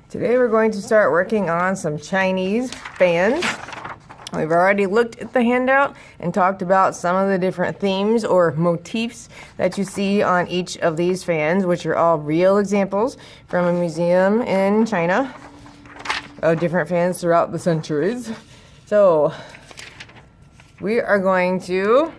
Today we're going to start working on some Chinese fans. We've already looked at the handout and talked about some of the different themes or motifs that you see on each of these fans, which are all real examples from a museum in China of different fans throughout the centuries. So we are going to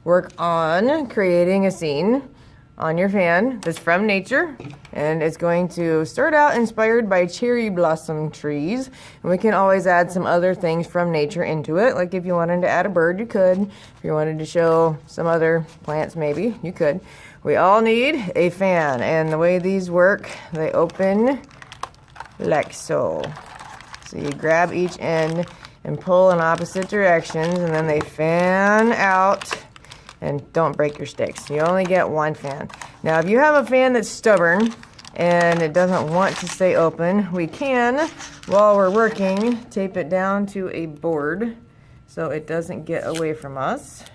work on creating a scene on your fan that's from nature, and it's going to start out inspired by cherry blossom trees, and we can always add some other things from nature into it. Like if you wanted to add a bird, you could. If you wanted to show some other plants, maybe you could. We all need a fan, and the way these work, they open like so. So you grab each end and pull in opposite directions, and then they fan out. And don't break your sticks. You only get one fan. Now, if you have a fan that's stubborn and it doesn't want to stay open, we can, while we're working, tape it down to a board so it doesn't get away from us.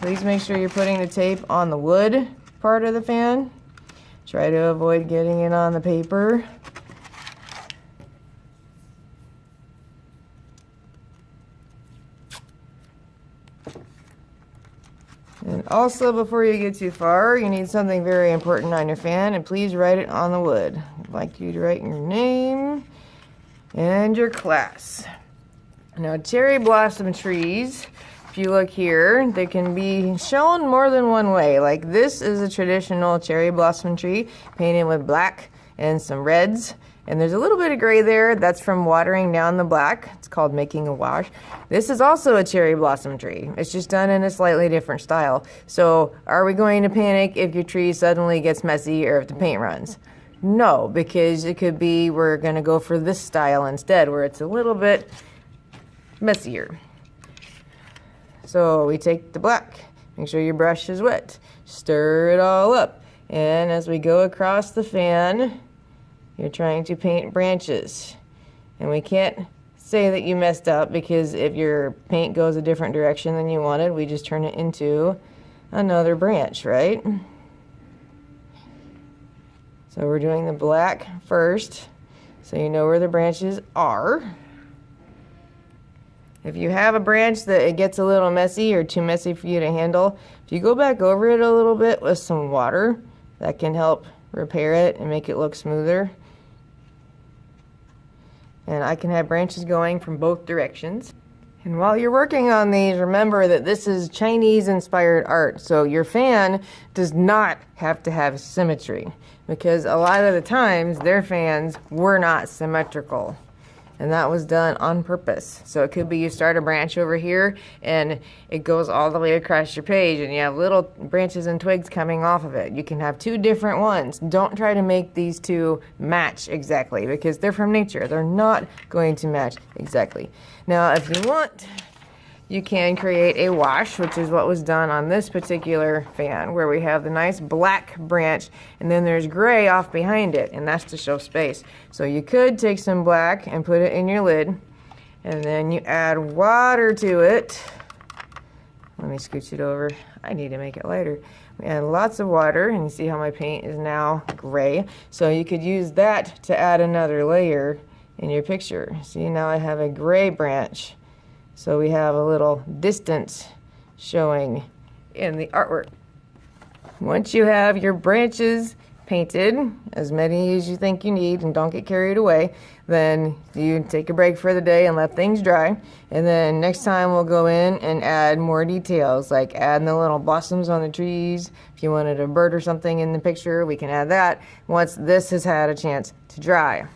Please make sure you're putting the tape on the wood part of the fan. Try to avoid getting it on the paper. And also, before you get too far, you need something very important on your fan, and please write it on the wood. I'd like you to write your name and your class. Now, cherry blossom trees, if you look here, they can be shown more than one way. Like this is a traditional cherry blossom tree painted with black and some reds. And there's a little bit of gray there. That's from watering down the black. It's called making a wash. This is also a cherry blossom tree. It's just done in a slightly different style. So are we going to panic if your tree suddenly gets messy or if the paint runs? No, because it could be we're going to go for this style instead, where it's a little bit messier. So we take the black. Make sure your brush is wet. Stir it all up. And as we go across the fan, you're trying to paint branches, and we can't say that you messed up, because if your paint goes a different direction than you wanted, we just turn it into another branch, right? So we're doing the black first, so you know where the branches are. If you have a branch that it gets a little messy or too messy for you to handle, if you go back over it a little bit with some water, that can help repair it and make it look smoother. And I can have branches going from both directions. And while you're working on these, remember that this is Chinese-inspired art. So your fan does not have to have symmetry, because a lot of the times their fans were not symmetrical. And that was done on purpose. So it could be you start a branch over here and it goes all the way across your page and you have little branches and twigs coming off of it. You can have two different ones. Don't try to make these two match exactly, because they're from nature. They're not going to match exactly. Now, if you want, you can create a wash, which is what was done on this particular fan, where we have the nice black branch and then there's gray off behind it, and that's to show space. So you could take some black and put it in your lid, and then you add water to it. Let me scooch it over. I need to make it lighter. We add lots of water, and you see how my paint is now gray. So you could use that to add another layer in your picture. See, now I have a gray branch. So we have a little distance showing in the artwork. Once you have your branches painted, as many as you think you need, and don't get carried away, then you take a break for the day and let things dry. And then next time we'll go in and add more details, like add the little blossoms on the trees. If you wanted a bird or something in the picture, we can add that once this has had a chance to dry.